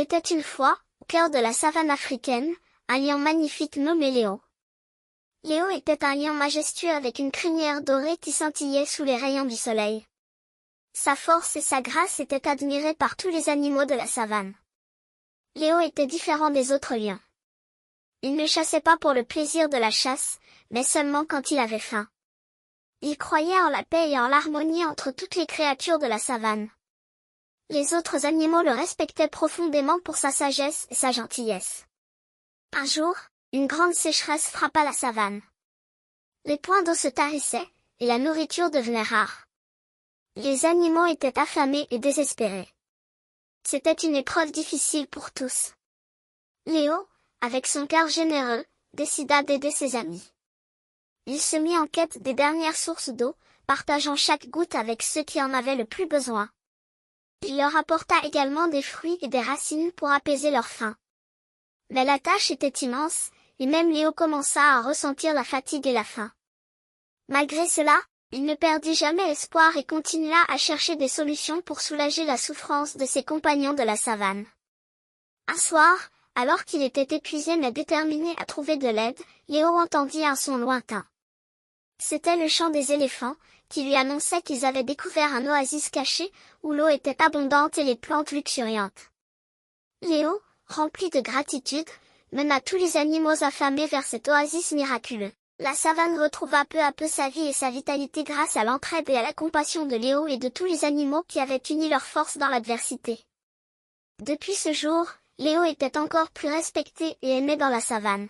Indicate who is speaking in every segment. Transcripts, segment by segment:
Speaker 1: était une fois, au cœur de la savane africaine, un lion magnifique nommé Léo. Léo était un lion majestueux avec une crinière dorée qui scintillait sous les rayons du soleil. Sa force et sa grâce étaient admirées par tous les animaux de la savane. Léo était différent des autres lions. Il ne chassait pas pour le plaisir de la chasse, mais seulement quand il avait faim. Il croyait en la paix et en l'harmonie entre toutes les créatures de la savane. Les autres animaux le respectaient profondément pour sa sagesse et sa gentillesse. Un jour, une grande sécheresse frappa la savane. Les points d'eau se tarissaient, et la nourriture devenait rare. Les animaux étaient affamés et désespérés. C'était une épreuve difficile pour tous. Léo, avec son cœur généreux, décida d'aider ses amis. Il se mit en quête des dernières sources d'eau, partageant chaque goutte avec ceux qui en avaient le plus besoin. Il leur apporta également des fruits et des racines pour apaiser leur faim. Mais la tâche était immense, et même Léo commença à ressentir la fatigue et la faim. Malgré cela, il ne perdit jamais espoir et continua à chercher des solutions pour soulager la souffrance de ses compagnons de la savane. Un soir, alors qu'il était épuisé mais déterminé à trouver de l'aide, Léo entendit un son lointain. C'était le chant des éléphants, qui lui annonçait qu'ils avaient découvert un oasis caché, où l'eau était abondante et les plantes luxuriantes. Léo, rempli de gratitude, mena tous les animaux affamés vers cet oasis miraculeux. La savane retrouva peu à peu sa vie et sa vitalité grâce à l'entraide et à la compassion de Léo et de tous les animaux qui avaient uni leurs forces dans l'adversité. Depuis ce jour, Léo était encore plus respecté et aimé dans la savane.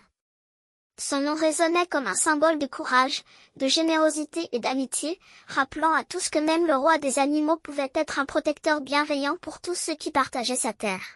Speaker 1: Son nom résonnait comme un symbole de courage, de générosité et d'amitié, rappelant à tous que même le roi des animaux pouvait être un protecteur bienveillant pour tous ceux qui partageaient sa terre.